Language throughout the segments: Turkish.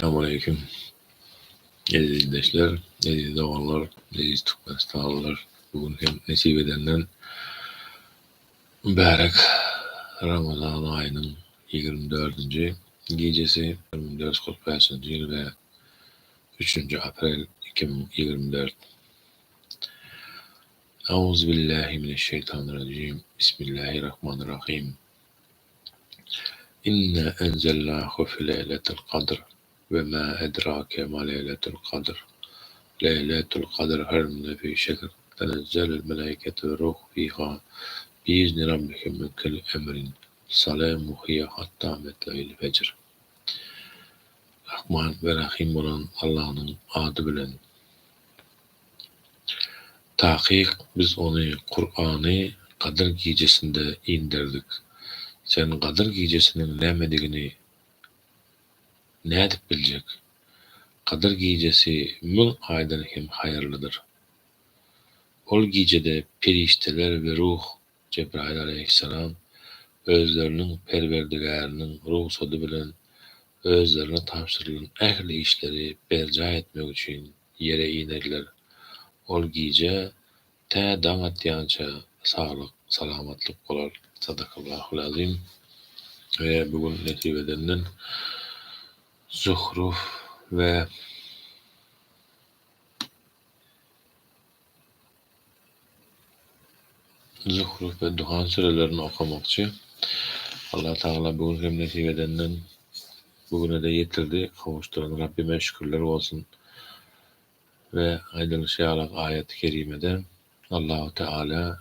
Selamünaleyküm. Aziz izleyiciler, aziz oğullar, aziz Türkmenistanlılar. Bugün hem nesip edenden mübarek Ramazan ayının 24. gecesi 1445. yıl ve 3. April 2024. Euzubillahimineşşeytanirracim. Bismillahirrahmanirrahim. İnne enzelnâhu fi leyletil kadr ve ma edrake ma leyletul kadr. Leyletul kadr hayrun fi şehr. Tenezzelul melâiketu ve ruh fîhâ biizni rabbihim min kulli emrin. Salamun hiye hattâ matla'il fecr. Rahman ve Rahim olan Allah'ın adı bilen. Tahqiq biz onu Kur'an'ı Kadir gecesinde indirdik. Sen Kadir gecesinin nämedigini nädip biljek? Kadir gecesi mül aydan hem hayırlıdır. Ol gecede perişteler ve ruh Cebrail aleyhisselam özlerinin perverdigarının ruhsatı bilen özlerine tapşırılan ehli işleri berca etmek için yere inerler. Ol gece ta daň atýança sağlık, salamatlyk bolar. Sadakallahul azim. Ve bugün nesip edenden Zuhruf ve Duhan surelerini okumakçı. Allah Teala bugün hem nesip edenden bugüne de yetirdi. Kavuşturan Rabbime şükürler olsun. Ve aydınlışı ayet-i kerimede Allah-u Teala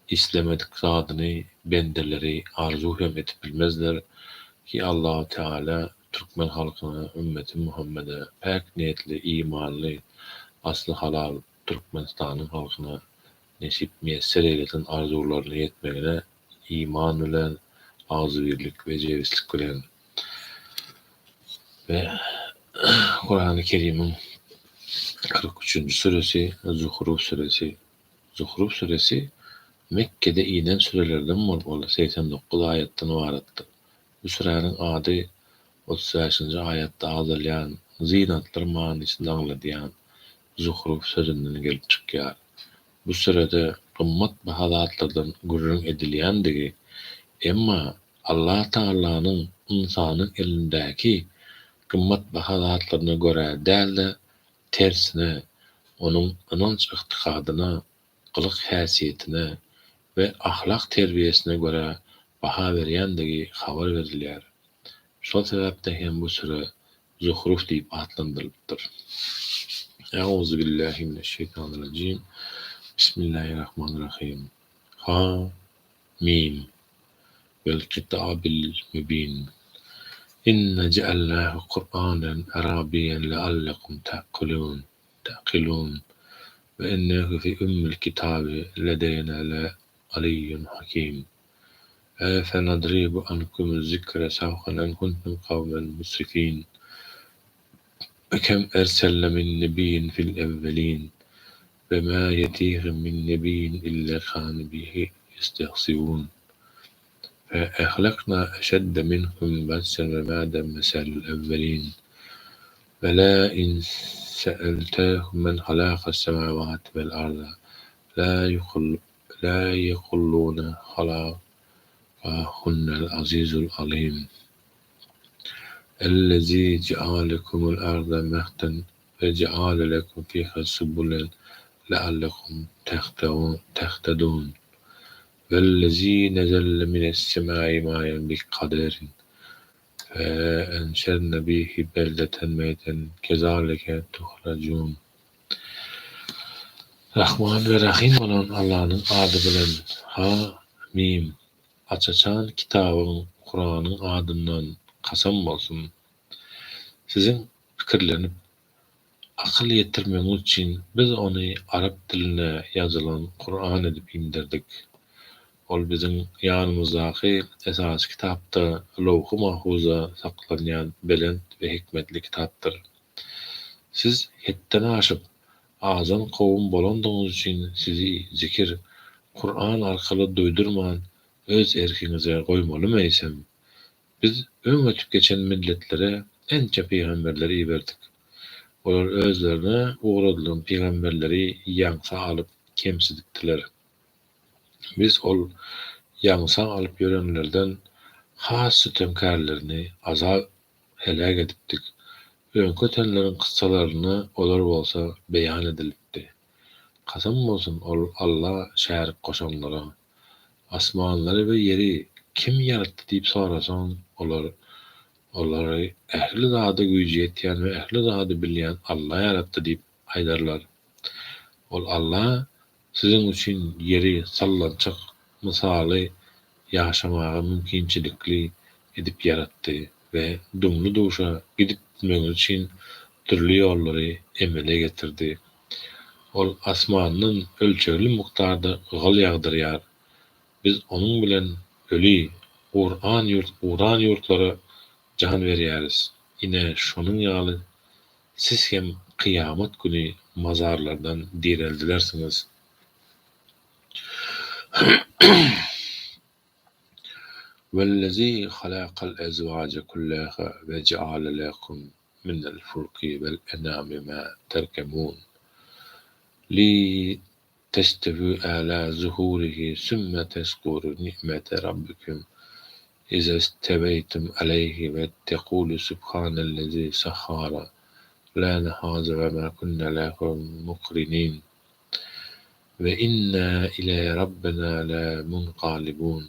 İslemedik zadyny bendeleri arzu hem etip bilmezler ki Allah-u Teala Türkmen halkyna, ümmeti Muhammed'e pek niyetli, imanlı, aslı halal Türkmenistan'ın halkyna nesip müyesser eyletin arzularını yetmegine iman bilen, ağzı birlik ve cevislik bilen ve Kur'an-ı Kerim'in 43. suresi Zuhruf suresi. Zuhruf suresi Mekke'de inen sürelerden bol 89 ayetden ibaretdir. Bu surenin adı 35. ayette azalyan zinatlar manysynda anladyan Zuhruf sözünden gelip çykýar. Bu surede kımmat bahalatlardan gurrun edilýändigi, emma Allah Taala'nın insanın elindäki kımmat bahalatlaryna görä däl-de tersine onun inanç yktykadyna, kılık häsiýetine ve ahlak terbiyesine göre baha berýändigi habar berilýär. Şol sebäpde hem bu sure Zuhruf diýip atlandyrypdyr. Euzubillahimineşşeytanirracim. Bismillahirrahmanirrahim. Ha mim vel kitabil mübin. İnne cealnahu Kur'anen Arabiyyen leallekum ta'qilun. Ve innehu fi ummil kitabi ledeyna la aliyyun hakim. Fenadribu ankum zikre savhan en kuntum kavmen musrifin. Ve kem erselne min nebiyyin fil evvelin. Ve ma yetihim min nebiyyin illa kâne bihi yestehsivun. Fe ehlakna eşedde minhum bassen ve mâden meselul evvelin. Ve la in se'eltâhum men halâkas semâvâti vel arda la yequllûne halâkahunnel azîzul alîm. Ellezî cealekumul arda mehten ve ceale lekum fîhâ subulen leallekum tehtedûn. Vellezî nezelle minessemâi mâyen biqaderin فَاَنْشَرْنَ بِهِ بَلْدَةً مَيْتًا كَذَٰلِكَ تُخْرَجُونَ. Rahman ve Rahim olan Allah'ın adı bilen. Ha mim. Açaçan kitabın Kur'an'ın adından kasam olsun. Sizin fikirlenip akıl yetirmeniz için biz onu Arap diline yazılan Kur'an edip indirdik. Ol bizim yanımızdaki esas kitapta Lawh-ı Mahfuz'a saklanyan belent ve hikmetli kitaptır. Siz hetten aşıp azan kowum bolandygyňyz üçin sizi zikir Kur'an arkaly duydurman öz erkinize goýmalymy eýsem? Biz öňe geçen milletlere ençe peýgamberleri berdik. Olar özlerine ugradylan peýgamberleri ýaňsa alyp kemsidikdiler. Biz ol ýaňsa alyp ýörenlerden has sütemkärlerini azap helak edipdik. Öňkü ötenleriň kyssalaryny olar bolsa beýan edilipdi. Kasam bolsun ol Allah şärik goşanlara. Asmanlary we ýeri kim ýaratdy diýip sorasaň, olary ähli zady güýji ýetýän we ähli zady bilýän Allah ýaratdy diýip aýdarlar. Ol Allah siziň üçin ýeri sallançyk, mysaly ýaşamagy mümkinçilikli edip ýaratdy we duňly duşa gidip gitmegiň üçin türli ýollary emele getirdi. Ol asmanyň ölçegli mukdarda gyl ýagdyrýar. Biz onuň bilen öli Uran ýurtlara can berýäris. Ine şonuň ýaly siz hem kıyamet günü mazarlardan direldilersiňiz. وَالَّذِي خَلَقَ الْأَزْوَاجَ كُلَّهَا وَجَعَلَ لَكُم مِّنَ الْفُلْكِ وَالْأَنْعامِ مَا تَرْكَبُونَ لِتَسْتَوُوا عَلَى ظُهُورِهِ ثُمَّ تَذْكُرُوا نِعْمَةَ رَبِّكُمْ إِذَا اسْتَوَيْتُمْ عَلَيْهِ وَتَقُولُوا سُبْحَانَ الَّذِي سَخَّرَ لَنَا هَٰذَا وَمَا كُنَّا لَهُ مُقْرِنِينَ وَإِنَّا إِلَى رَبِّنَا لَمُنقَلِبُونَ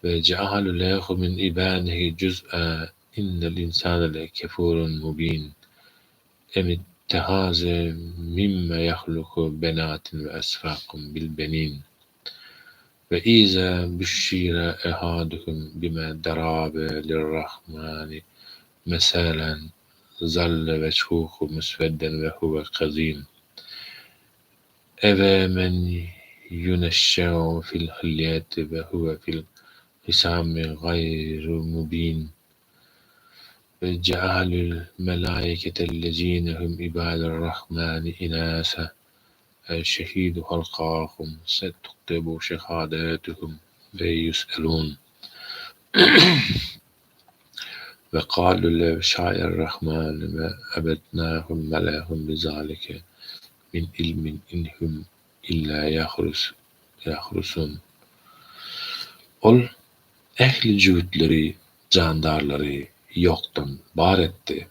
وَجَعَلَ لَهُ مِنْ عِبَادِهِ جُزْءًا إِنَّ الْإِنسَانَ لَكَفُورٌ مُبِينٌ أَمِ اتَّخَذَ مِمَّا يَخْلُقُ بَنَاتٍ وَأَصْفَاكُمْ بِالْبَنِينَ وَإِذَا بُشِّرَ أَحَدُكُم بِمَا ضَرَبَ لِلرَّحْمَنِ مَثَلًا ظَلَّ وَجْهُهُ مُسْوَدًّا وَهُوَ كَظِيمٌ أَفَمَنْ يُنَشَّأُ فِي الْحِلْيَةِ وَهُوَ فِي الْخِصَامِ غَيْرُ مُبِينٍ وَجَعَلُوا الْمَلَائِكَةَ الَّذِينَ هُمْ عِبَادُ الرَّحْمَنِ إِنَاثًا أَشَهِدُوا خَلْقَهُمْ سَتُكْتَبُ شَهَادَاتُهُمْ وَيُسْأَلُونَ وَقَالُوا لَوْ شَاءَ الرَّحْمَنُ مَا عَبَدْنَاهُمْ مَا لَهُم بِذَلِكَ مِنْ عِلْمٍ إِنْ هُمْ إِلَّا يَخْرُصُونَ Ol ehli cühütleri, candarları yoktan bar etdi.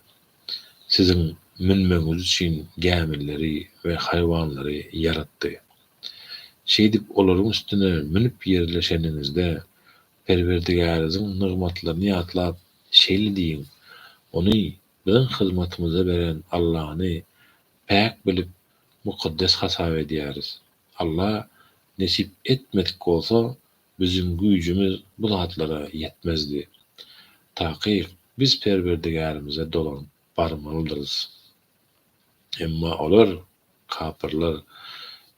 Sizin minmeňiz üçin gämilleri we haýwanlary yaratdy. Şeýdip olaryň üstüne minip ýerleşeningizde Perwerdigäriňiziň nygmatlaryny ýatlap şeýle diýin: Ony biziň hyzmatymyza beren Allahy päk bilip mukaddes hasap edýäris. Allah nesip etmedik bolsa bizim güýjümiz bu zatlara ýetmezdi. Takyk biz Perwerdigärimize dolan barmalydyryz. Emma olar kapyrlar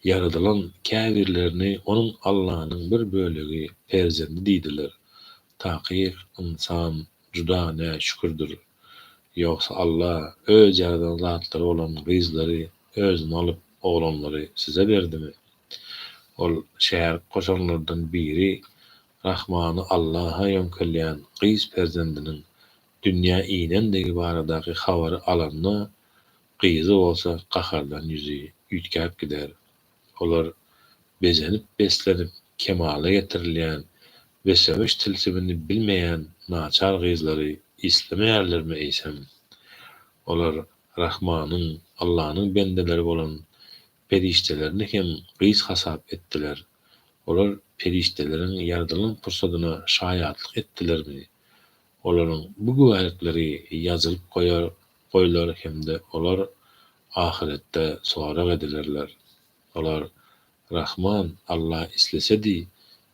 yaradylan käbirlerini onuň Allahynyň bir bölegi perzendi diýdiler. Takyk insan juda näşükürdir. Ýogsa Allah öz yaradan zatlary bolan gyzlary özüne alyp oglanlary size berdimi? Ol şärik goşanlardan biri Rahmany Allaha ýöňkelýän gyz perzendiniň dünýä iýnendigi baradaky habary alanda gyzy bolsa gahardan ýüzi üýtkäp gider. Olar bezenip beslenip kemale getirilýän we söwüş tilsimini bilmeýän naçar gyzlary islemeýärlermi eýsem? Olar Rahmanyň, Allahynyň bendeleri bolan periştelerini hem gyz hasap etdiler. Olar perişteleriň ýaradylan pursadyna şaýatlyk etdilermi? Olaryň bu güwärlikleri ýazylyp goýlar hemde olar ahiretde sorak edilerler. Olar Rahman Allah islesedi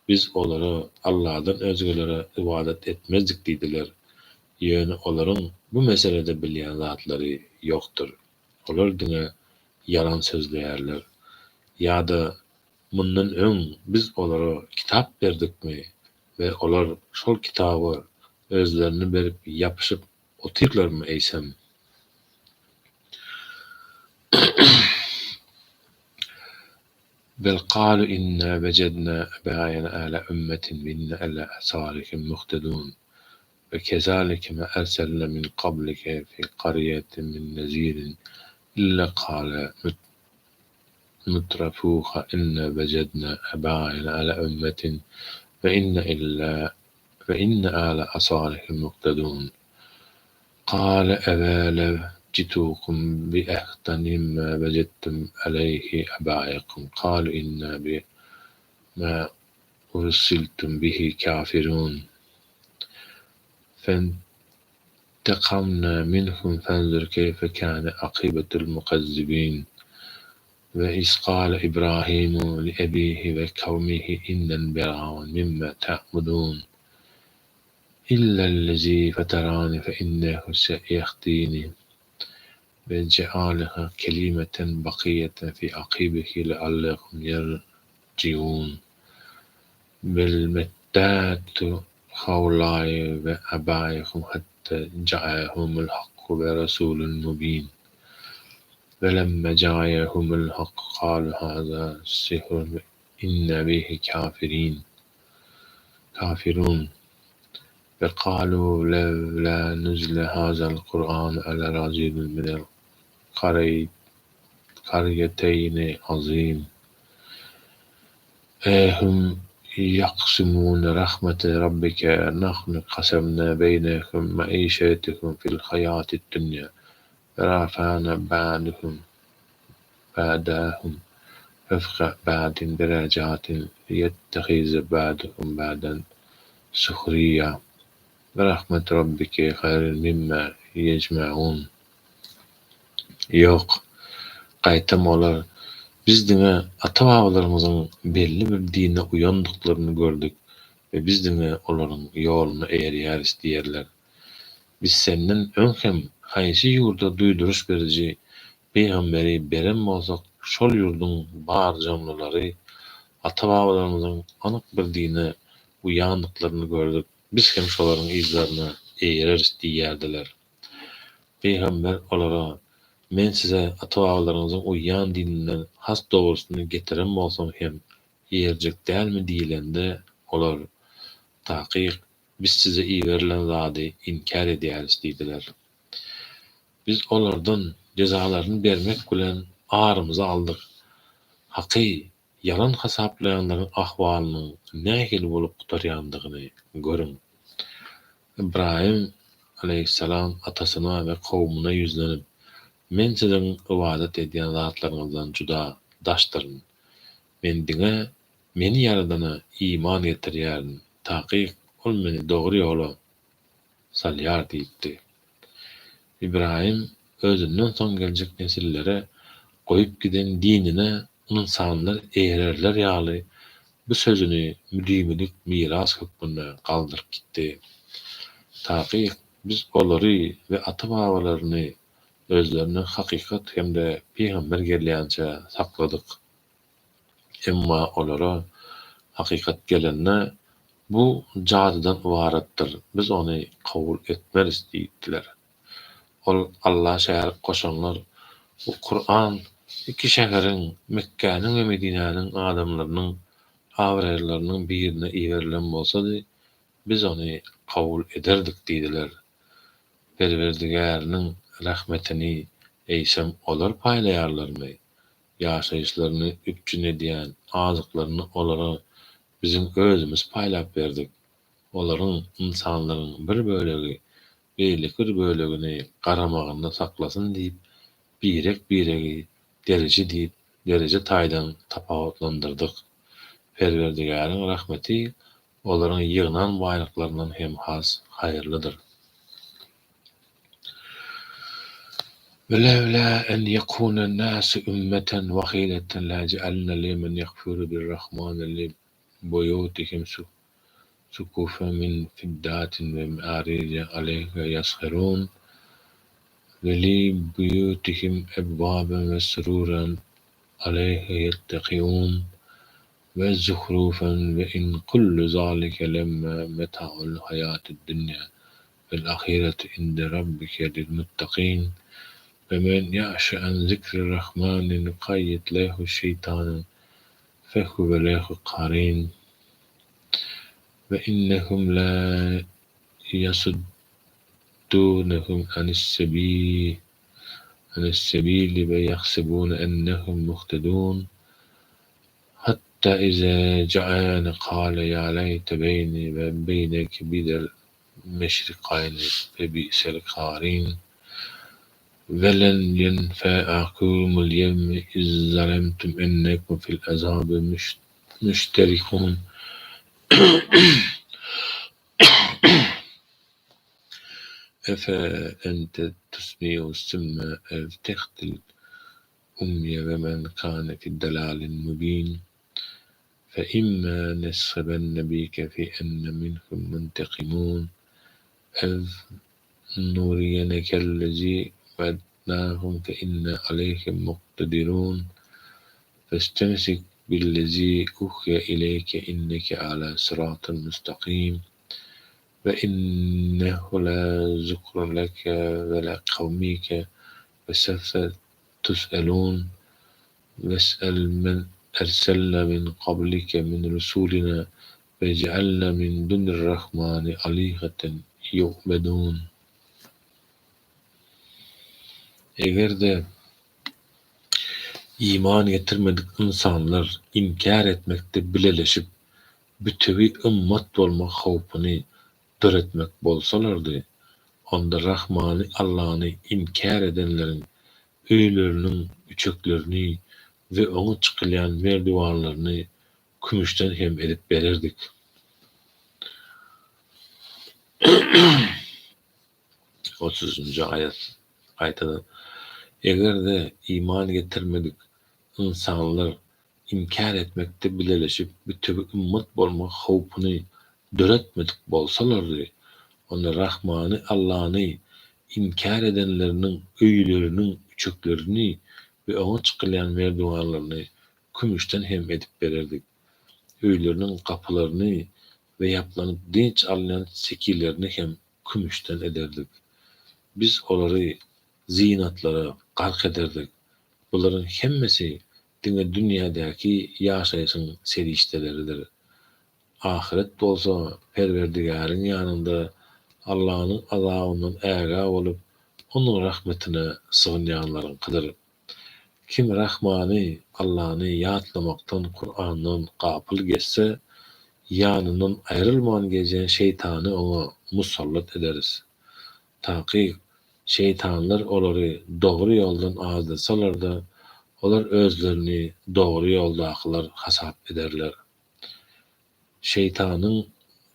biz olara Allah'dan özgelere ibadet etmezdik diýdiler. Ýöne olaryň bu meselede bilýän zatlary ýokdur. Olar diňe yalan sözleýärler. Ýa-da mundan öň biz olara kitap berdikmi we olar şol kitaby özlerini berip ýapyşyp otyrlarmy eýsem? بل قالوا إنا وجدنا آباءنا على أمة منا على آثارهم مقتدون وكذلك ما أرسلنا من قبلك في قرية من نذير إلا قال مترفوها إن وجدنا آباءنا على أمة وإن آل أصالحهم مقتدون قال أولا جئتكم بأحسن مما وجدتم عليه آباءكم قالوا إنا بما أرسلتم به كافرون فانتقمنا منهم فانظر كيف كان عاقبة المكذبين وإذ قال إبراهيم لأبيه وقومه إنني براء مما تعبدون إلا الذي فطرني فإنه سيهدين وجعلها كلمة بقية في عقبه لعلهم يرجعون بل متعت هؤلاء وآبائهم حتى جاءهم الحق ورسول مبين ولما جاءهم الحق قالوا هذا سحر إن به كافرون وقالوا لولا نزل هذا القرآن على رجل من القريتين عظيم أهم يقسمون رحمة ربك نحن قسمنا بينكم معيشتكم في الحياة الدنيا ورفعنا بعدهم وفق بعد درجات ليتخذ بعضهم بعضا سخريا ورحمة ربك خير مما yecmaun. Yok, gaýtam olar. Biz diňe ata-babalarymyzyň belli bir dine uýandyklarını gördük we biz diňe olaryň ýoluny eýerýäris diýerler. Biz senden öňhem haýsy ýurda duýduruş beriji peýgamberi berem bolsak, şol ýurduň bar jamlylary ata-babalarymyzyň anyk bir dine uýandyklaryny gördük. Biz hem şolaryň izlerini eýereris diýerdiler. Peýgamber olara men size ata-babalaryňyzyň uýan dininden has dogrusyny getirem bolsam hem ýerjek dälmi diýilende olar takyk biz size iýerilen zady inkar edýäris diýdiler. Biz olardan jezalaryny bermek bilen arymyzy aldyk. Haky yalan hasaplayanlaryň ahwalynyň nähili bolup gutarýandygyny görüň. İbrahim aleyhisselam atasyna we kowmuna ýüzlenip men siziň ibadat edýän zatlaryňyzdan juda daşdyryn. Men diňe meni yaradana iman getirýärin. Takyk ol meni dogry ýola salýar diýipdi. İbrahim özünden soň geljek nesillere goýup giden dinine insanlar eýererler ýaly bu sözüni müdimilik miras hukmunda galdyryp gitdi. Takyk biz olary we ata-babalaryny özlerine hakykat hemde peýgamber gelýänçe sakladyk. Emma olara hakykat gelende bu jadydan ibaratdyr. Biz ony kabul etmeris diýdiler. Ol Allah şäher koşanlar bu Kur'an iki şäheriň Mekkäniň we Medinäniň adamlarynyň awrarlarynyň birine iýerilen bolsady biz ony kabul ederdik diýdiler. Perwerdigäriň rahmetini eýsem olar paýlaýarlarmy? Ýaşaýyşlaryny üpjün edýän azyklaryny olara bizim özümiz paýlap berdik. Olaryň insanlaryň bir bölegi beýlik bir bölegini garamagynda saklasyn diýip biregi derije diýip derije taýdan tapawutlandyrdyk. Perwerdigäriň rahmeti olaryň ýygnan baýlyklaryndan hem has haýyrlydyr. ولولا أن يكون الناس أمة واحدة لجعلنا لمن يكفر بالرحمن لبيوتهم سقفا من فضة ومعارج عليها يسخرون ولبيوتهم أبوابا وسرورا عليها يتقون وزخرفا وإن كل ذلك لما متاع الحياة الدنيا والآخرة عند ربك للمتقين ومن يعش عن ذكر الرحمن نقيض له الشيطان فهو له قرين وإنهم لا يصدونهم عن السبيل ويحسبون أنهم مهتدون حتى إذا جاءنا قال يا ليت بيني وبينك بدل المشرقين فبئس القرين ولن ينفعكم اليوم إذ ظلمتم أنكم في العذاب مشتركون أفأنت تسمع السم أو تهدي الأمي ومن كان في الضلال مبين فإما نسخبن بك فإن منهم منتقمون أو نرينك الذي وعدناهم فإنا عليهم مقتدرون فاستمسك بالذي أوحي إليك إنك على صراط مستقيم وإنه لذكر لك ولقومك وسوف تسألون واسأل من أرسلنا من قبلك من رسولنا وجعلنا من دون الرحمن آلهة يعبدون. Eğer de iman getirmedik insanlar inkar etmekte bileleşip bütevi ümmet bolmak howpyny döretmek bolsalardy, onda Rahmany Allah'ny inkar edenlerin öýleriniň üçeklerini we oňa çykylýan merdiwanlaryny kümüşden hem edip bererdik. 30. ayet. Eger de iman getirmedik insanlar inkar etmekde bileleşip bütebi ümmet bolmak howpyny döretmedik bolsalardy, onda Rahmany Allah'ny inkar edenleriniň öýleriniň üçeklerini we oňa çykylýan merdiwanlaryny kümüşden hem edip bererdik. Öýleriniň kapylaryny we yaplanyp dinç alýan sekilerini hem kümüşden ederdik. Biz olary zinatlara gark ederdik. Buların hemmesi diňe dünýädäki ýaşaýyşyň serişdeleridir. Ahiret bolsa Perwerdigariň ýanynda Allah'nyň azabyndan äga bolup onuň rahmetine sığynýanlaryňkydyr. Kim Rahmany Allah'ny ýatlamakdan Kur'andan gapyl geçse, ýanyndan aýrylman gejen şeytany oňa musallat ederiz. Taky şeytanlar olary dogry ýoldan azdasalar da, olar özlerini dogry ýoldakylar hasap ederler. Şeytanyň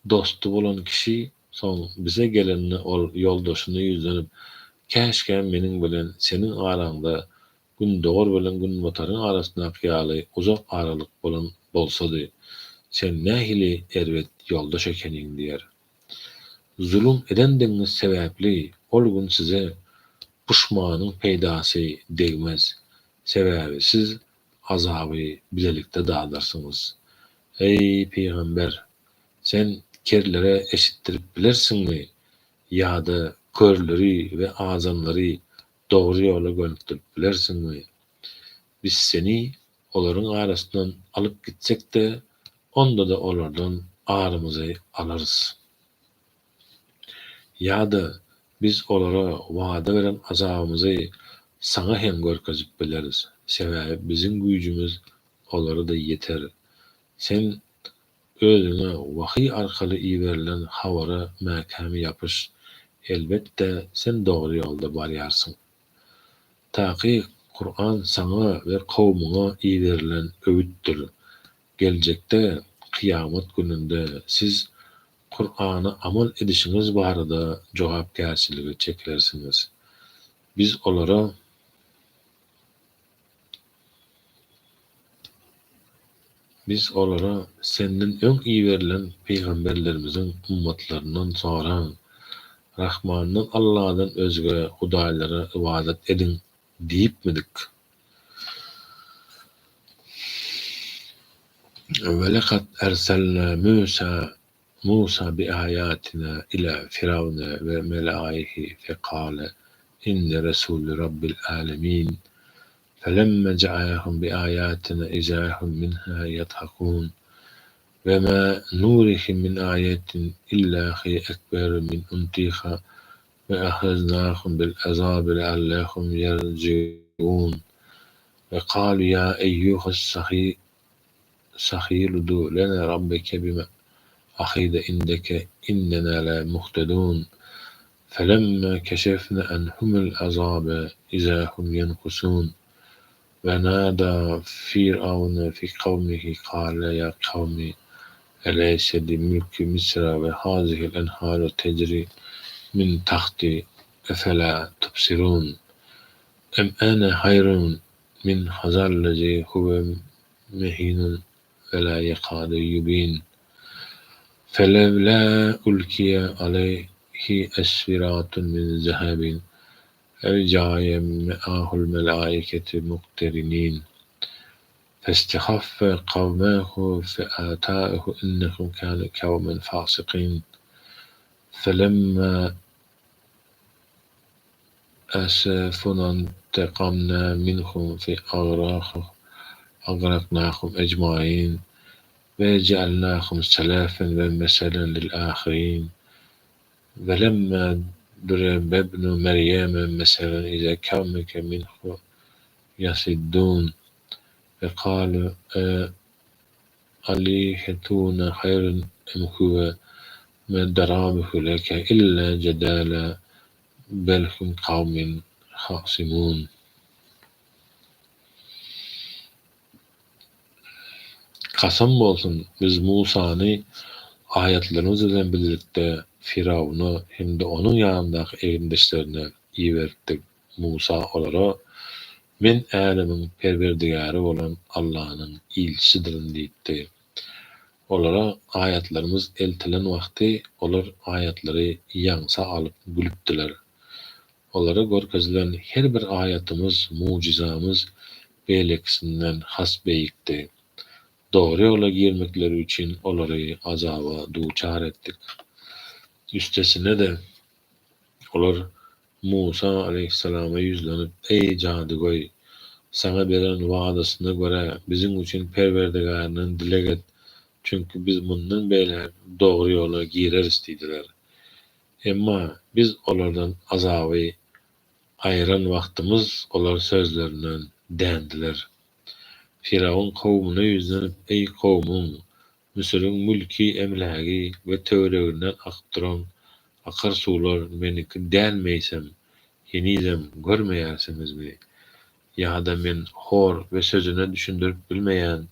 dostu bolan kişi soň bize gelenini ol ýoldaşyny ýüzlenip käşke meniň bilen seniň araňda gün dogry bilen gün bataryň arasyndaky ýaly uzak aralyk bolan bolsady, sen nähili erwet ýoldaş ekeniň diýer. Zulüm edendiňiz sebäpli ol gün size puşmanyň peýdasy degmez. Sebäbi siz azaby bilelikde dadarsyňyz. Ey peýgamber, sen kerlere eşitdirip bilersiňmi? Ýa-da körleri we azanlary dogry ýola gönükdirip bilersiňmi? Biz seni olaryň arasyndan alyp gitsek de, onda da olardan arymyzy alarys. Ýa-da biz olara wada beren azabymyzy saňa hem görkezip bileris. Sebäbi biziň güýjümiz olara da ýeter. Sen özüňe wahy arkaly iýerilen hawara mäkämi ýapyş. Elbetde sen dogry ýolda barýarsyň. Taky Kur'an saňa we kowmuňa iýerilen öwütdir. Geljekde kıyamet gününde siz Kur'an'a amal edişiniz barada jogapkärçiligi çekilersiňiz. Biz olara senden öň iýerilen peýgamberlerimiziň ummatlaryndan sonra Rahmanyň Allah'dan özge hudaýlara ibadat edin diýipmidik? وَلَقَدْ أَرْسَلْنَا موسى بآياتنا إلى فرعون وملئه فقال إني رسول رب العالمين فلما جاءهم بآياتنا إذا هم منها يضحكون وما نورهم من آية إلا هي أكبر من أمتها وأخذناهم بالعذاب لعلهم يرجعون وقالوا يا أيها السخير ادع لنا ربك بما عهد عندك إننا لا مهتدون فلما كشفنا عنهم العذاب إذا هم ينكثون ونادى فرعون في قومه قال يا قوم أليس لي ملك مصر وهذه الأنهار تجري من تحتي أفلا تبصرون أم أنا خير من هذا الذي هو مهين ولا يكاد يبين فلولا ألقي عليه أسورة من ذهب أو جاء معه الملائكة مقترنين فاستخف قومه فآتاه إنهم كانوا قوما فاسقين فلما أسفنا انتقمنا منهم أغرقناهم أجمعين وجعلناهم سلفا ومثلا للآخرين ولما ضرب ابن مريم مثلا إذا قومك منه يصدون فقالوا أليهتون خير أم هو ما ضربه لك إلا جدالا بل هم قوم خاصمون. Kasam bolsun biz Musany ayetlerimiz bilen birlikde Firavunu hem de onun yanındaky egindeşlerine iýerdik. Musa olara men älemiň perwerdigäri bolan Allah'nyň ilçisidirin diýdi. Olara ayetlerimiz eltilen wagty olar ayetleri ýaňsa alyp gülüpdiler. Olara görkezilen her bir ayetimiz, mucizamız beýlekisinden has beýikdi. Doğru yola girmekleri için onları azaba duçar ettik. Üstesine de olar Musa aleyhisselama yüzlenip ey cadıgoy sana beren vaadasyna göre bizim için perwerdigärinden dilek et. Çünkü biz bundan beýle doğru yola gireriz diýdiler. Emma biz olardan azabı ayıran wagtymız olar sözlerinden dändiler. Firavun kavmuna yüzlenip ey kavmum Mısır'ın mülki emlagi ve töwereginden akdyran akar suwlar meniki dälmeýsem yenizem görmeýärsimizmi? Ýa-da men hor ve sözüne düşündirip bilmeýän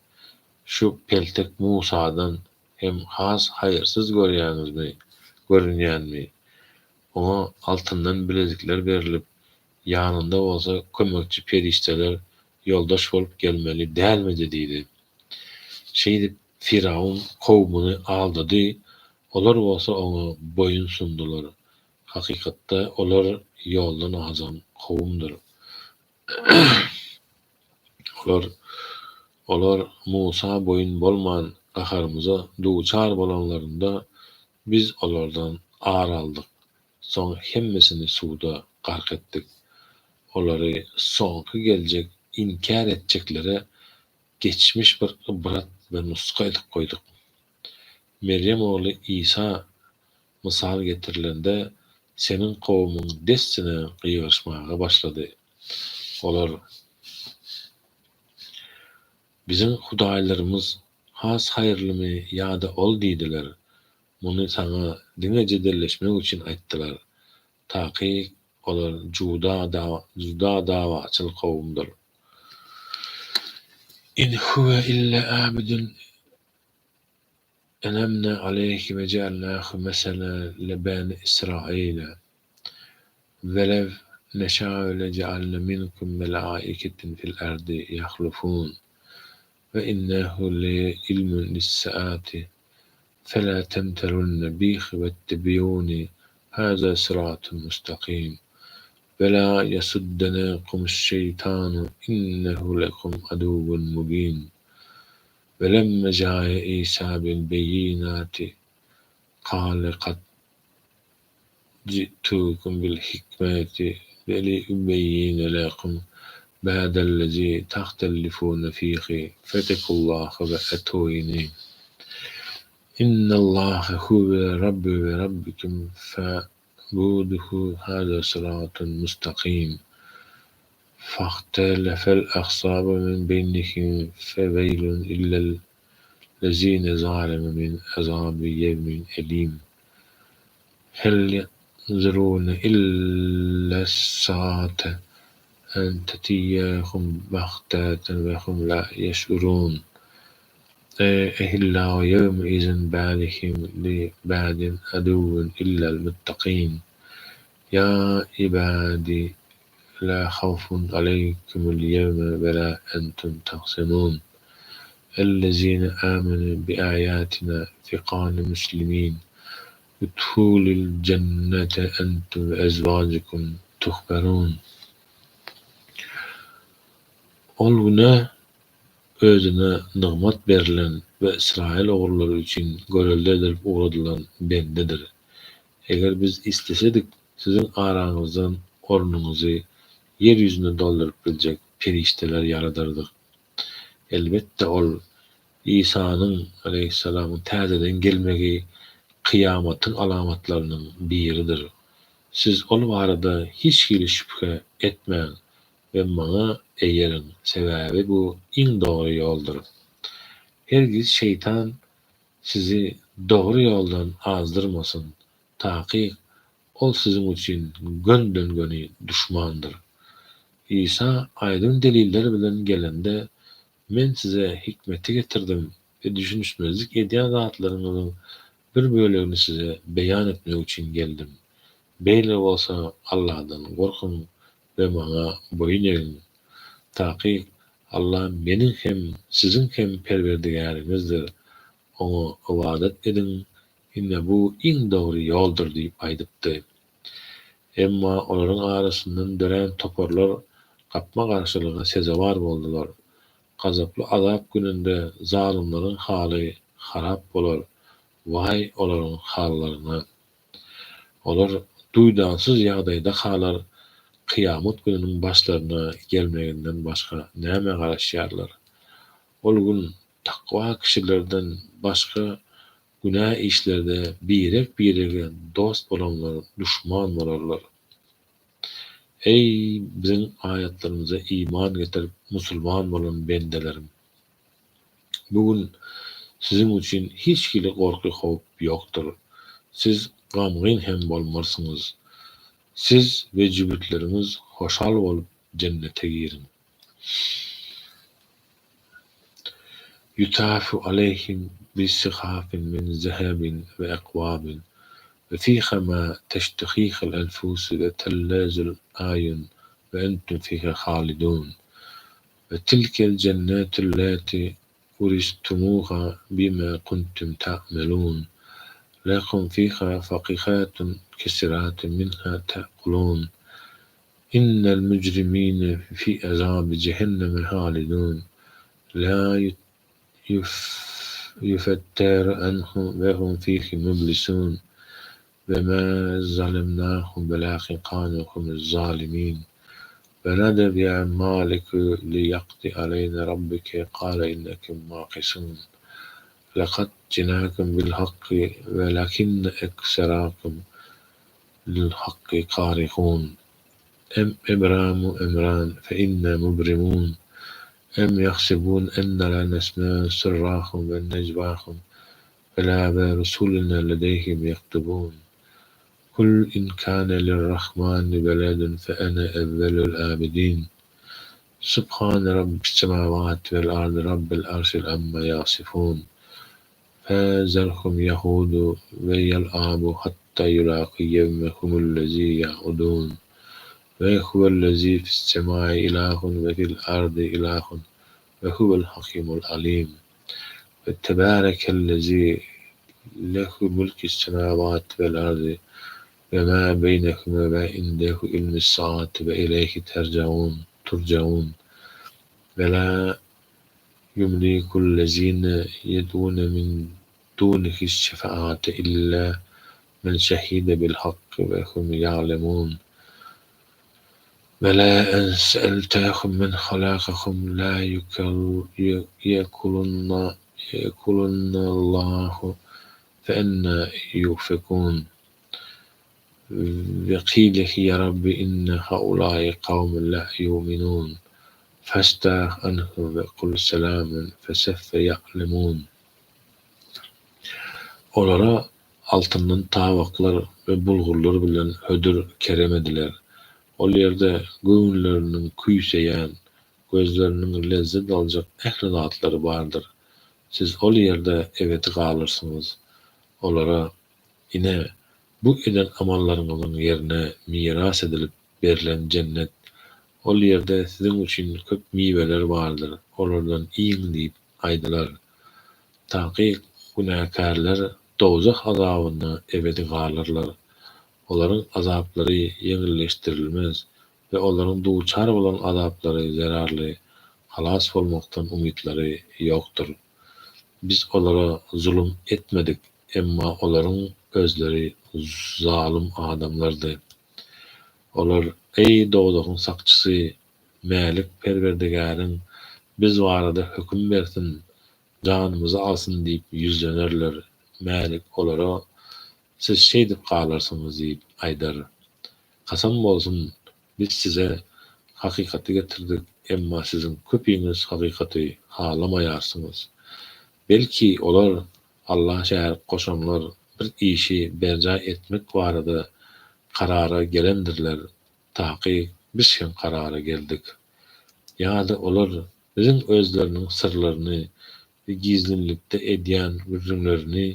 şu peltek Musa'dan hem has hayırsız görünýänmi? Ona altından bilezikler berilip ýanynda bolsa kömekçi perişteler yoldaş bolup gelmeli dälmidi diýdi. Şeýdip Firavun kowmuny aldady, olar bolsa oňa boyun sundular. Hakykatda olar ýoldan azan kowumdyr. Olar Musa boyun bolman gaharymyza duçar bolanlarynda biz olardan araldyk. Soň hemmesini suwda gark etdik. Olary soňky geljek inkar etjeklere geçmiş bir ibrat ve nuska edip koyduk. Meryem oğlu İsa misal getirilende senin kowmuň dessine gıýyşmaga başlady. Olar bizim hudaýlarymız has hayırlymy ýa-da ol diýdiler. Muny sana diňe jedelleşmek üçin aýtdylar. Taky olar juda dawaçyl kowumdyr. İn huve illa abidun enamna aleyhi ve cealnahu mesele lebani İsrail'e velev neşâ'u lecealna minkum melâiketin fil ardi yahlufun ve innehu le ilmun lissaati felâ temterunne bihi vettebiyuni hâzâ sıratun mustakim ve lâ yasuddenakumuşşeytanu innehu lekum aduvun mubin. وَلَمَّا جَاءَ عِيسَى بِالْبَيِّنَاتِ قَالَ قَدْ جِئْتُكُمْ بِالْحِكْمَةِ وَلِأُبَيِّنَ لَكُمْ بَعْضَ الَّذِي تَخْتَلِفُونَ فِيهِ فَاتَّقُوا اللَّهَ وَأَطِيعُونِ. إن الله هو ربي وربكم فاعبدوه هذا صراط مستقيم فاختلف الأحزاب من بينهم فويل إلا الذين ظلموا من عذاب يوم أليم هل ينظرون إلا الساعة أن تأتيهم بغتة وهم لا يشعرون أهلا يومئذ بعدهم لبعد عدو إلا المتقين يا عبادي لا خوف عليكم اليوم ولا أنتم تحزنون الذين آمنوا بآياتنا فقال مسلمين ادخلوا الجنة أنتم وأزواجكم تخبرون Ol güne özüne nygmat berilen we Israil oğulları üçin görelde edilip uğradylan bendedir. Eger biz istesedik sizin araňyzdan ornuňuzy yer ýüzüne doldurup biljek perişteler ýaradardyk. Elbetde ol İsa'nın aleyhissalamın täzeden gelmegi kıyamatyň alamatlarynyň biridir. Siz ol barada hiç hili şüphe etmeň ve maňa eýerin. Sebäbi bu iň dogry ýoldur. Hergiz şeytan sizi dogry ýoldan azdyrmasyn. Taky ol sizin üçin göndöngöni düşmandyr. İsa aýdyn deliller bilen gelende men size hikmeti getirdim ve düşünüşmezlik edýän zatlaryňyzyň bir bölegini size beýan etmek üçin geldim. Beýle bolsa Allahdan gorkun ve maňa boyun egiň. Taky Allah meniň hem sizin hem perwerdigarimizdir. Oňa ibadat edin. Inne bu iň dogry ýoldur diýip aýdypdy. Emma olaryň arasyndan dören toporlar gapma garşylyga sezewar boldular. Gazaply azap gününde zalymlaryň haly harap bolar. Vay olaryň hallaryna. Olar duýdansyz ýagdaýda halar kıyamet gününiň başlaryna gelmeginden başga näme garaşýarlar? Ol gün takwa kişilerden başga günah işlerde birege dost bolanlar düşman bolarlar. Ey bizim ayatlarymyza iman getirip musulman bolan bendelerim. Bugün sizin üçin hiç hili gorky howp ýokdur. Siz gamgyn hem bolmarsyňyz. Siz ve jübitleriniz hoşal bolup cennete girin. Yutafu aleyhim bisihafin min zehabin ve ekvabin ve fiha ma teştehihil enfus ve tellazul ayun ve entum fiha halidun ve tilkel cennetul lati uristumuha bima kuntum ta'melun lakum fiha faqihatun kesiratun minha ta'kulun innel mücrimine fi azab cehennem halidun la يفتر عنهم وهم فيه مبلسون وما ظلمناهم ولكن كانوا هم الظالمين ونادى يا مالك ليقضي علينا ربك قال إنكم ماقسون لقد جئناكم بالحق ولكن أكثركم للحق كارهون أم إبرام أمران فإنا مبرمون أم يحسبون أن لا نسمع سرهم ونجواهم فلا برسولنا لديهم يكتبون قل إن كان للرحمن ولد فأنا أول العابدين سبحان رب السماوات والأرض رب العرش عما يصفون فذرهم يخوضوا ويلعبوا حتى يلاقوا يومهم الذي يعودون وهو الذي في السماء إله وفي الأرض إله وهو الحكيم العليم وتبارك الذي له ملك السماوات والأرض وما بينهما وعنده علم الساعة وإليه ترجعون ولا يملك الذين يدعون من دونه الشفاعة إلا من شهد بالحق وهم يعلمون ولا أن سألتهم من خلقهم لا يأكلن الله فأنى يؤفكون وقيل يا رب إن هؤلاء قوم لا يؤمنون فاستغ عنهم وقل سلام فسوف يعلمون. Olara altından tabaklar ve bulgurlar bilen hödür keremediler. Ol ýerde göňülleriniň küýseýän, gözleriniň lezzet aljak ähli zatlary bardyr. Siz ol ýerde ebedi galyrsyňyz. Olara ine bu eden amallaryňyzyň ýerine miras edilip berilen cennet. Ol ýerde siziň üçin köp miweler bardyr. Olardan iýin diýip aýdylar. Taky günäkärler dozak azabyna ebedi galyrlar. Olaryň azaplary ýeňilleşdirilmez we olaryň duçar bolan azaplary zararly, halas bolmakdan umytlary ýokdur. Biz olara zulüm etmedik, emma olaryň özleri zalim adamlardy. Olar ey dowlagyň sakçysy, mälik perwerdigäriň biz barada höküm bersin, canymyzy alsyn diýip ýüzlenerler. Mälik olara siz şey dip galarsyňyz diýip aýdar. Kasam bolsun biz size hakykaty getirdik, emma siziň köpüňiz hakykaty halamaýarsyňyz. Belki olar Allah şäher goşanlar bir işi berja etmek barada karara gelendirler. Taky biz şeň karara geldik. Ýa-da olar biziň özleriniň sırlaryny we gizlinlikde edýän gürrüňlerini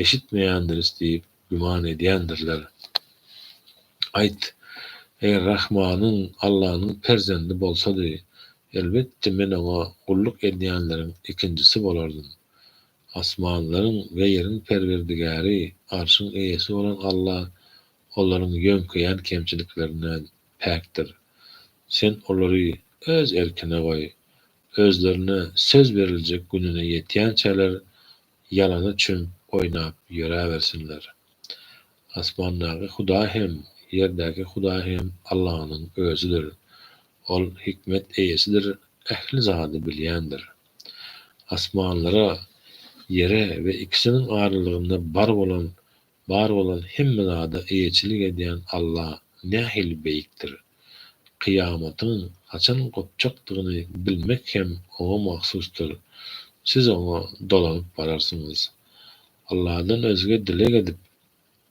eşitmeýändiris diýip güman edýändirler. Aýt, eger Rahmanyň, Allah'nyň perzendi bolsady, elbetde men oňa gulluk edýänleriň ikincisi bolardym. Asmanlaryň we ýeriň perwerdigäri, arşyň eýesi bolan Allah olaryň ýönkeýän kemçiliklerinden päkdir. Sen olary öz erkine goý. Özlerine söz beriljek gününe ýetýänçeler ýalana çümp oýnap ýöräbersinler. Asmandagy Huda hem, ýerdäki Huda hem Allah'nyň özüdir. Ol hikmet eýesidir, ähli zady bilýändir. Asmanlara, ýere we ikisiniň aralygynda bar bolan hemme zada eýeçilik edýän Allah nähil beýikdir. Kıyamatyň haçan gopjakdygyny bilmek hem oňa mahsusdur. Siz oňa dolanyp bararsyňyz. Allah'dan özge dilek edip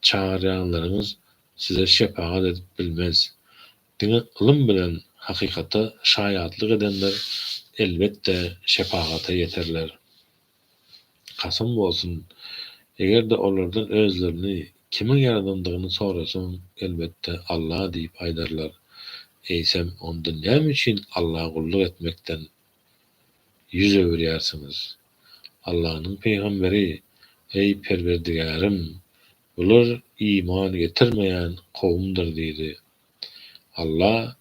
çağırýanlaryňyz size şepaat edip bilmez. Diňe ilm bilen hakykata şaýatlyk edenler elbetde şepaata ýeterler. Kasam bolsun, egerde olardan özlerini kimin yaradandygyny sorasaň, elbetde Allah diýip aýdarlar. Eýsem onda näme üçin Allah'a gulluk etmekden yüz öwürýärsiňiz? Allah'nyň peýgamberi, ey Perwerdigarim, bular iman getirmeýän kowmdur diýdi. Allah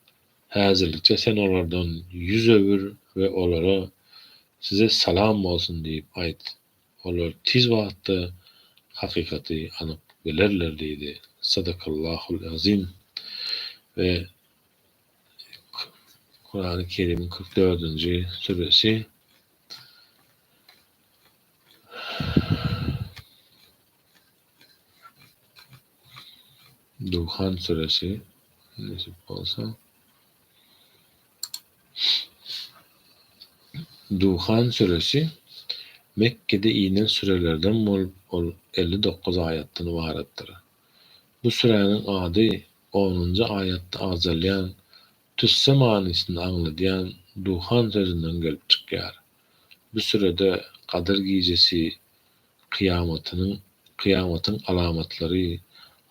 häzirlikçe sen olardan yüz öwür we olara size salam bolsun diýip aýt. Olar tiz wagtda hakykaty anyp bilerler diýdi. Sadakallahul azim. Ve Kur'an-ı Kerim'in 44. suresi Duhan suresi nasip olsa Duhan suresi Mekke'de inen sürelerden bol 59 ayattan ibaretdir. Bu sürenin ady 10. ayatda azalyan tüsse manisini anladyan Duhan sözünden gelip çykýar. Bu sürede Kadir gecesi, kıyamatın alamatları,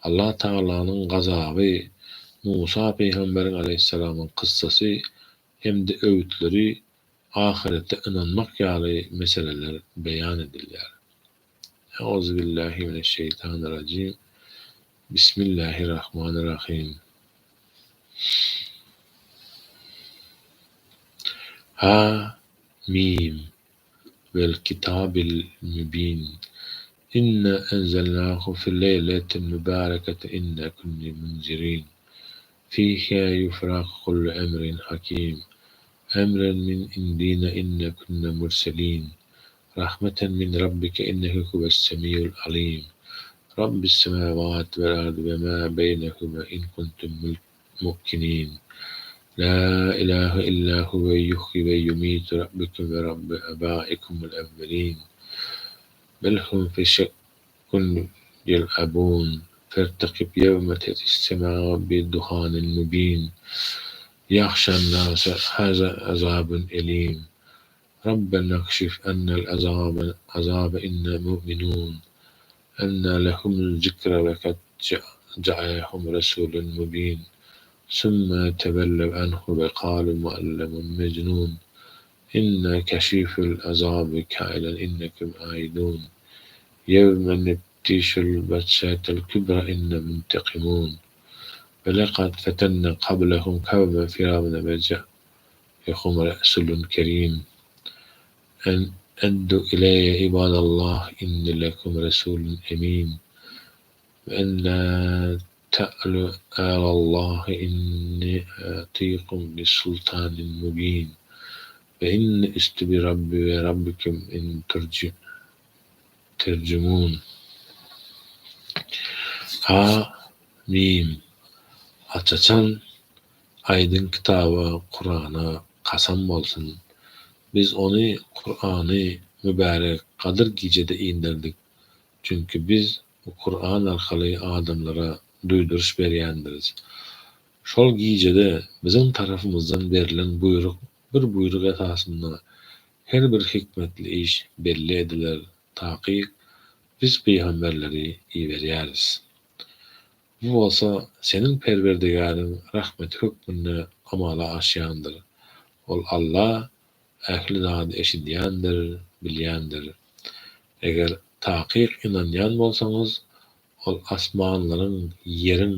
Allah Taala'nın gazabı, Musa Peygamberin aleyhisselamın kıssası hem de öğütleri ahirette inanmak ýaly meseleler beyan edilýär. Euzubillahimineşşeytanirracim. Bismillahirrahmanirrahim. Ha mim vel kitabil mübin. İnna enzelnahu fil leyletin mübareketi inna kunna munzirin. Fiha yufraq kullu emrin hakim. Emren min indina inna kunna murselin. رحمة من ربك إنه هو السميع العليم رب السماوات والأرض وما بينهما إن كنتم موقنين لا إله إلا هو يحيي ويميت ربكم ورب آبائكم الأولين بل هم في شك يلعبون فارتقب يوم تأتي السماء بدخان مبين يخشى الناس هذا عذاب أليم ربنا اكشف أن العذاب إنا مؤمنون أن لهم الذكر وقد جاءهم رسول مبين ثم تولوا عنه وقالوا معلم مجنون إن كشيف العذاب كائلا إنكم عائدون يوم نبتش البتشاة الكبرى إن منتقمون ولقد فتنا قبلهم قوم فرعون وجاءهم رسول كريم أن أدوا إلي عباد الله إن لكم رسول أمين وأن لا تعلوا على الله إني آتيكم بسلطان مبين وإن است بربي وربكم إن ترجمون Mim Açaçan aydın kitabı Kur'an'a kasam bolsun. Biz onu Kur'an'ı mübarek Kadir gecede indirdik. Çünkü biz bu Kur'an arkalı adamlara duyduruş berýändiz. Şol gecede bizim tarafımızdan verilen bir buyruk esasında her bir hikmetli iş belli ediler. Taƙi biz peygamberleri iýerýäris. Bu bolsa senin perwerdigaryň rahmet hükmüne amala aşýandyr. Ol Allah ähli zady eşidýändir, bilýändir. Eger taƙiq inanýan bolsaňyz, ol asmanlaryň, ýeriň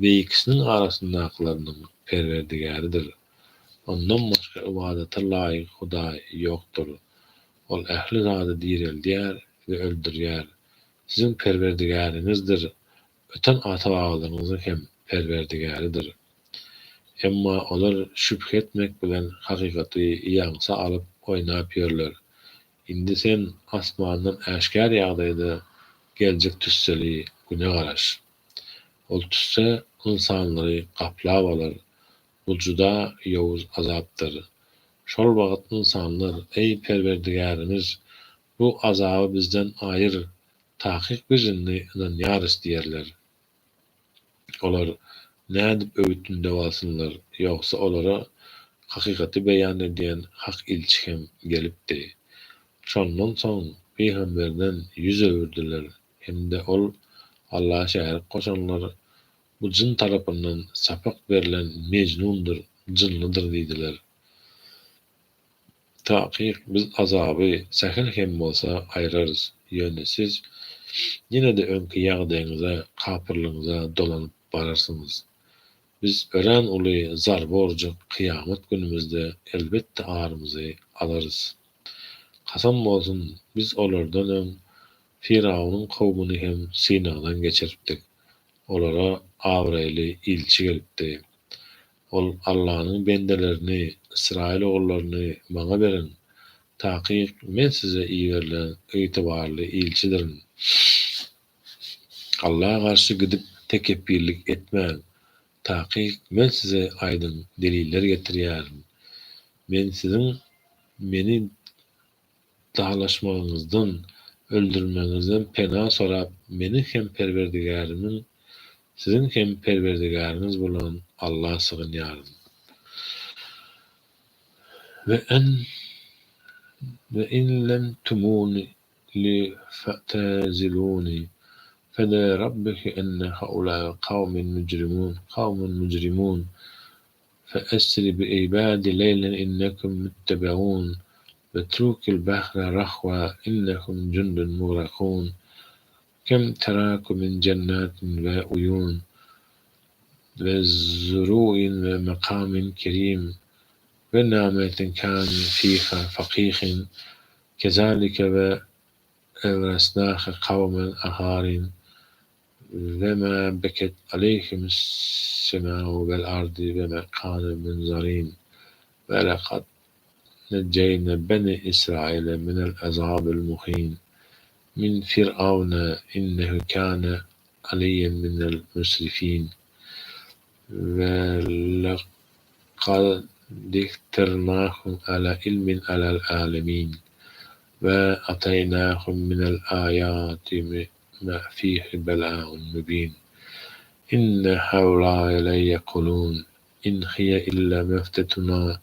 we ikisiniň arasyndakylaryň perwerdigaridir. Ondan başga ibadata laýyk Hudaý ýokdur. Ol ähli zady dirilýär we öldürýär. Sizin perwerdigarinizdir. Öten ata-babalaryňyzyň hem perwerdigaridir. Emma olar şüphe etmek bilen hakykaty ýaňsa alyp oýnap ýörler. Indi sen asmandan äşkär ýagdaýda geljek tüsseli güne garaş. Ol tüsse insanlary gaplap alar. Bu juda ýowuz azapdyr. Şol wagt insanlar ey perwerdigarimiz bu azaby bizden aýyr. Taƙiq bizini inanýarys diýerler. Olar nädip öwütünde bolsunlar, ýogsa olara hakykaty beýan edýän hak ilçi hem gelipdi. Şondan soň peýgamberden ýüz öwürdiler. Hemde ol Allaha şärik goşanlar bu jyn tarapyndan sapak berilen mejnundur, jynlydyr diýdiler. Taƙiq biz azaby sähel hem bolsa aýrarys. Ýöne siz ýine-de öňki ýagdaýyňyza, kapyrlygyňyza dolanyp bararsyňyz. Biz ören uly zar borjak kıyamet günümizde elbette arymyzy alarys. Kasam bolsun biz olardan öň Firawunyň kowmuny hem Sinadan geçiripdik. Olara awraýly ilçi gelipdi. Ol Allahyň bendelerini, Israil oğullaryny maňa berin. Taƙiq men size iýerilen ýytybarly ilçidirin. Allaha garşy gidip tekebbirlik etmäň. Taƙiq men size aýdyn deliller getirýärim. Men sizin meni dağlaşmagyňyzdan, öldürmeňizden pena sorap, meni hem perwerdigarymyň, sizin hem perwerdigariniz bolan Allaha sığynýarym. Ve in lem tumuni li fa'taziluni فلا ربك أن هؤلاء قوم مجرمون فأسر بعبادي ليلا إنكم متبعون واترك البحر رخوا إنكم جند مغرقون كم تراكم من جنات وعيون وزروع ومقام كريم ونعمة كان فيها فقيح كذلك وأورثناها قوما آخرين وما بكت عليهم السماء والأرض وما كانوا منظرين ولقد نجينا بني إسرائيل من العذاب المهين من فرعون إنه كان عليا من المسرفين ولقد اخترناهم على علم على العالمين وأتيناهم من الآيات ما فيه بلاء مبين إن هؤلاء ليقولون إن هي إلا مفتتنا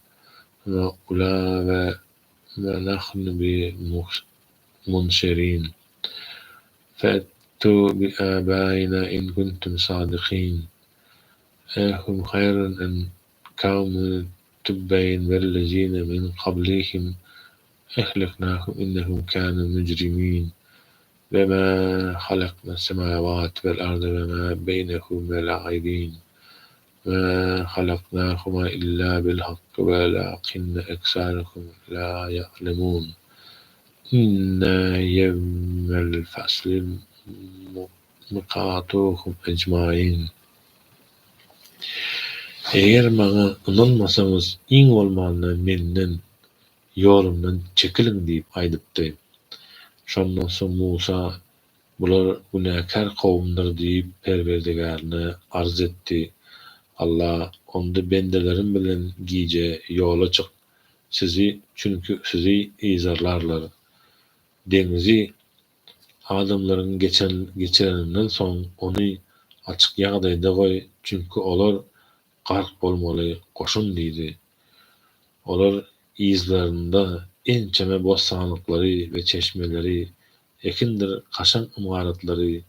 وما نحن بمنشرين فأتوا بآبائنا إن كنتم صادقين أهم خير أن قوم تبين والذين من قبلهم أهلكناهم إنهم كانوا مجرمين وما خلقنا السماوات والأرض وما بينهما لاعبين ما خلقناهما إلا بالحق ولكن أكثرهم لا يعلمون إن يوم الفصل ميقاتهم أجمعين. Eger maňa ynanmasaňyz iň bolmanda menden ýolumdan çekiliň diýip aýdypdy. Şondan soň Musa bular günäkär kowumdyr diýip Perwerdigarına arz etdi. Allah onda bendelerim bilen giýje ýola çyk. Çünki sizi izarlarlar. Deňizi adamlaryň geçireninden soň ony açyk ýagdaýda goý, çünki olar gark bolmaly goşun diýdi. Olar izlarynda ençeme bostanlyklary we çeşmeleri, ekindir kaşan ymaratlary,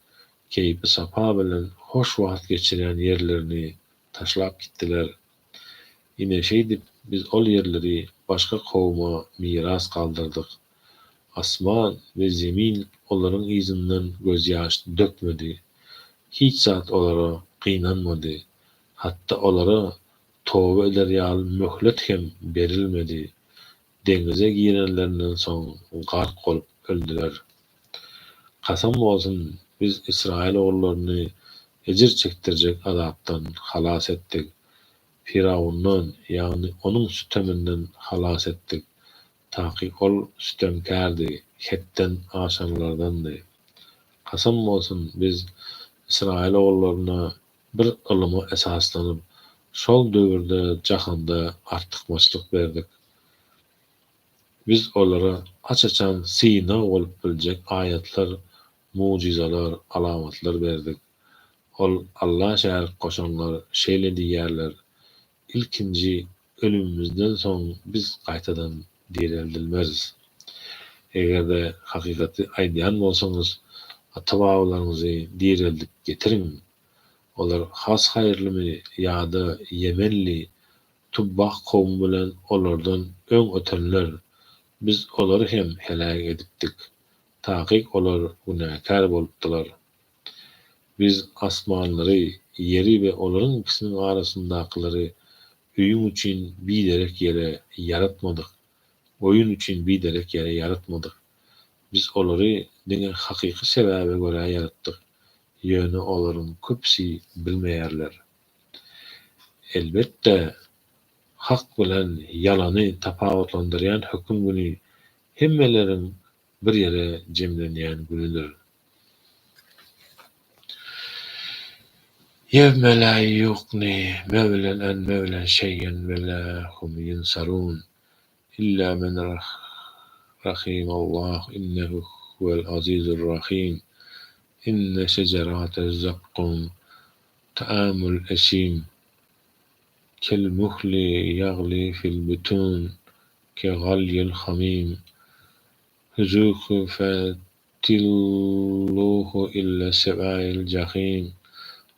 keýpi sapa bilen hoş wagt geçiren ýerlerini taşlap gitdiler. Ine şeýdip biz ol ýerleri başga kowma miras kaldyrdyk. Asman we zemin olaryň izinden göz ýaş dökmedi. Hiç zat olara kynanmady. Hatta olara toba eder ýaly möhlet hem berilmedi. Deňize girenlerinden soň gark bolup öldüler. Kasam bolsun biz Israil oğullarını ejir çekdirjek azapdan halas etdik. Firavundan ýagny onuň süteminden halas etdik. Taky ol sütemkärdi, hetden aşanlardandy. Kasam bolsun biz Israil oğullarına bir ılıma esaslanyp şol döwürde jahanda artykmaçlyk berdik. Biz olara açaçan syna bolup biljek ayatlar, mucizalar, alamatlar berdik. Ol Allah şäher goşanlar şeýle diýerler. İlkinji ölümimizden soň biz gaýtadan dirilmez. Egerde hakykaty aýdýan bolsaňyz, ata-babalaryňyzy dirildik getiriň. Olar has haýyrlymy ýa-da Yemenli Tubbak kowmu bilen olardan öň ötenler. Biz olary hem helak edipdik. Takyk olar günäkär bolupdylar. Biz asmanlary, ýeri we olaryň ikisiniň arasyndakyları üýüm üçin biderek ýere yaratmadyk. Oyun üçin biderek ýere yaratmadyk. Biz olary diňe hakyky sebäbe görä yaratdyk. Ýöne olaryň köpsi bilmeýärler. Elbetde hak bilen ýalany tapawutlandyrýan höküm güni hemmeleriň bir ýere jemlenýän günidir. Yevme la yuqni mevlen en mevlen şeyen ve la hum yunsarun illa men rahimallah innehu huvel azizur rahim. İnne şecerate zakkum ta'amul esim kel muhli yagli fil butun ke galyil hamim huzuku fatilluhu illa sevail jahim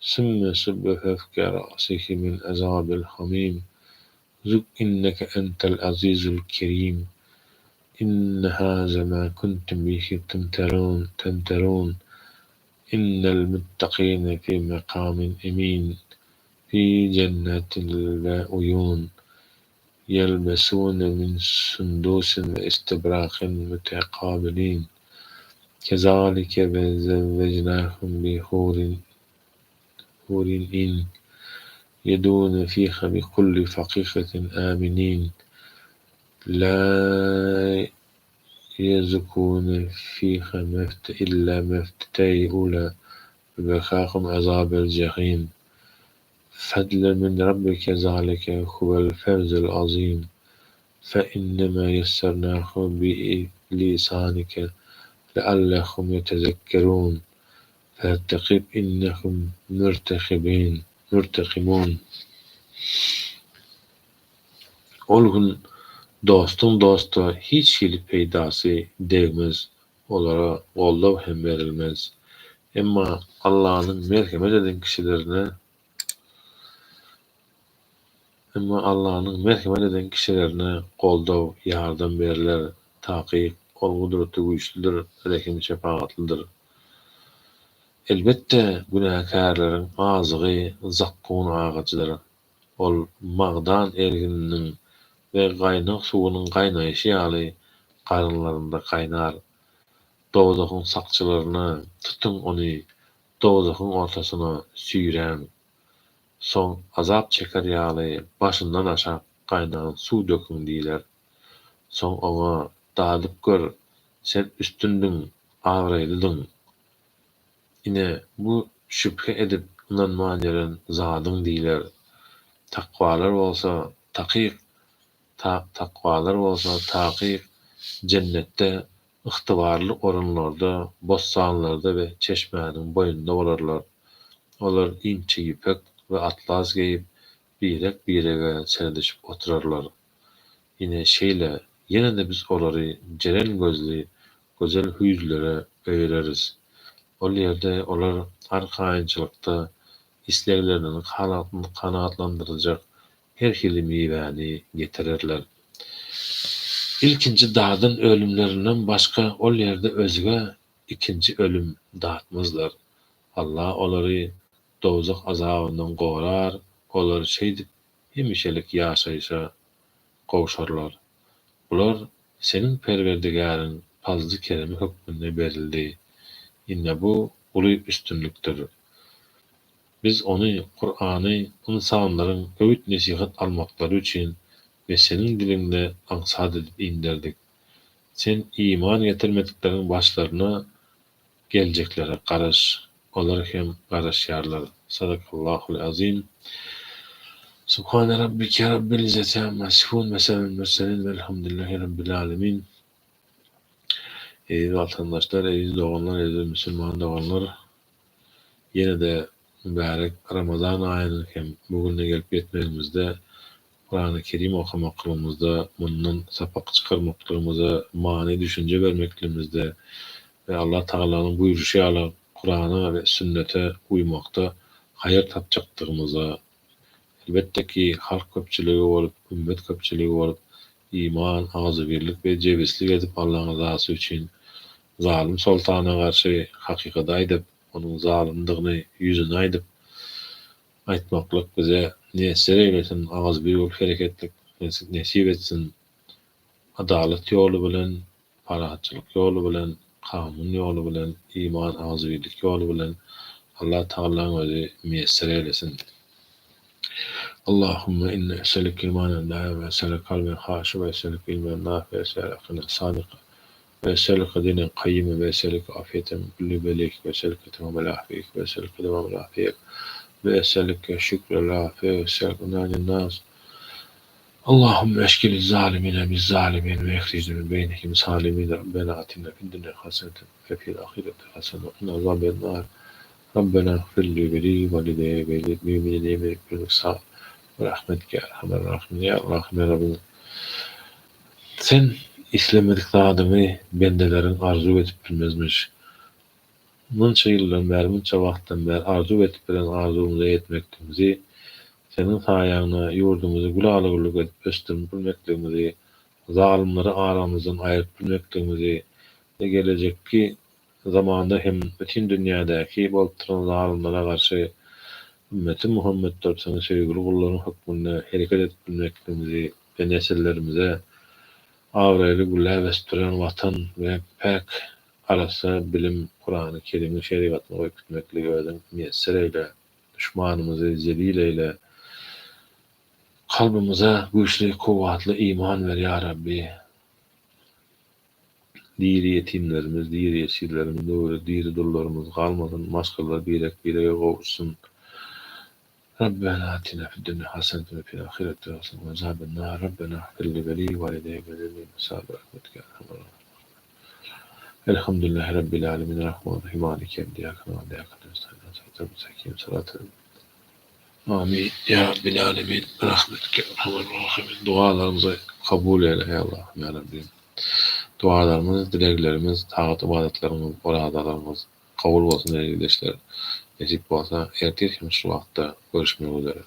sümme subbe fefke ra'sihi min azabil hamim zuk inneke entel azizul kerim inne haza ma kuntum bihi temterun innel muttaqine fi maqamin emin fi cennetin ve uyun yelbesune min sundusin ve istibraqin muteqabilin kezalike ve zevvecnahum bi hurin in yedune fiha bi kulli faqihatin aminin لا يذوقون فيها إلا مفتي أولى وبخاكم عذاب الجحيم فضلا من ربك ذلك هو الفوز العظيم فإنما يسرناه بلسانك لعلهم يتذكرون فارتقب إنهم مرتقبون Olgun dostun dostu hiç şilik peydası değmez, olara gollaw hem berilmez. Emma Allah'ın merhamet eden kişilerine goldaw, yardım berler, taky ol gudraty güýçlidir, rekim şefaatlydyr. Elbette günäkärleriň azygy zakkuň agaçydyr. Ol magdan ergininiň we gaýnak suwunyň gaýnaýyşy ýaly garynlarynda gaýnar. Dozakyň sakçylaryna tutun ony dozakyň ortasyna süýrän. Soň azap çeker ýaly başyndan aşak gaýnagan suw dökün diýler. Soň oňa dalyp gör, sen üstündüň, agrylydyň. Ine bu şüphe edip inanman ýeren zadyň diýler. Takwalar bolsa takyk jennetde ygtybarly oranlarda, bossanlarda we çeşmäniň boýunda bolarlar. Olar inçe ýüpek we atlas geýip birek-birege seredişip oturarlar. Ine şeýle ýene-de biz olary jeren gözli, gözel hüýzlere öýreriz. Ol ýerde olar har kaýynçylykda isleglerini kanaatlandyrjak her hili miwäni getirerler. İlkinji dadyn ölümlerinden başga ol ýerde özüge ikinji ölüm datmazlar. Allah olary dozak azabyndan gorar, olar şeýdip hemişelik ýaşaýşa gowşarlar. Bular seniň Perwerdigäriň fazly keremi hökmünde berildi. Inne bu uly üstünlükdir. Biz ony Kur'any insanlaryň öwüt nesihat almaklary üçin we seniň dilinde aňsat edip indirdik. Sen iman getirmedikleriň başlaryna geljeklere garaş. Olar hem garaşýarlar. Sadakallahul azim. Subhane rabbike rabbil izzati amma yasifun ve selamün murselin velhamdülillahi rabbil alamin. Ey vatandaşlar, ey doğanlar, ey Müslüman doğanlar, yine de mübarek Ramazan ayının hem bugüne gelip yetmemizde Kur'an-ı Kerim okumaklığımızda, bundan sapak çıkarmaklığımıza, mani düşünce vermekliğimizde ve Allah Teala'nın buyuruşu ala Kur'an'a ve sünnete uymakta hayır tapacaklarımıza, elbette ki halk köpçülüğü olup, ümmet köpçülüğü olup, iman, ağzı birlik ve cevislik edip Allah'ın rızası için zalim sultana karşı hakikati aýdyp, onun zalimdigini yüzüne aýdyp aýtmaklyk bize nesir eylesin, ağız bir ol hareketlik nesip etsin, adalet ýolu bilen, parahatçylyk ýolu bilen, kanun ýolu bilen, iman, ağzı birlik ýolu bilen Allah Teala'nın özü müyesser eylesin. Allahümme inne eselike imanen la ve eselike kalben haşi ve eselike ilmen nafi ve eselike akınen sadıka ve eselike dinen kayyimi ve eselike afiyeten kulli belek ve eselike tamamel afiyek ve eselike devamel afiyek ve eselike şükre lafi ve eselike nanin nas. Allahümme eşkili zalimine biz zalimin ve ekricinin beynihim salimin Rabbena atinna fin dünya haseneten ve fil ahireti haseneten ve azaben nar. Rabbena gfirli ve li valideye ve li müminine ve ekbirlik sağ ve rahmetke erhamer rahimin ya Rahim ya Rabbim. Sen islemedik adamı bendelerin arzu etip bilmezmiş. Munça yıldan beri, munça vaktan beri arzu etip bilen arzumuza yetmekliğimizi, senin sayanına yurdumuzu gulalıgırlık edip östürüp bilmekliğimizi, zalimleri aramızdan ayırıp bilmekliğimizi ve gelecek ki zamanda hem bütün dünyadaki bolturan zalimlere karşı ümmeti Muhammed Torsan'ı sevgili kulların hükmünde hareket edip bilmekliğimizi ve nesillerimize avraylı gülle vesturan vatan ve pek arası bilim Kur'an-ı Kerim'in şeriatını koyup gitmekle gördüm. Müyesser eyle, düşmanımızı zelil eyle, Kalbimize güçlü, kuvvetli iman ver ya Rabbi. Diri yetimlerimiz, diri esirlerimiz, doğru, diri dullarımız kalmasın. Maşgallar birek bireye kavuşsun. Rabbena atina fid dunya haseneten ve fil ahireti haseneten ve azaben nar. Rabbena ighfir li ve li valideyye ve lil musab rahmetika. Elhamdülillahi rabbil alamin. Rahmanirrahim. Maliki yevmiddin. İyyâke nestaîn. Sıratal Amin. Ya Rabbil Alemin. Rahmetike. Rahim. Dualarımızı kabul eyle ya Allah. Ya Rabbi. Dualarımız, dileklerimiz, taat ibadetlerimiz, oradalarımız kabul olsun değerli kardeşler. Nasip olsa ertesi şu vakta görüşmek üzere.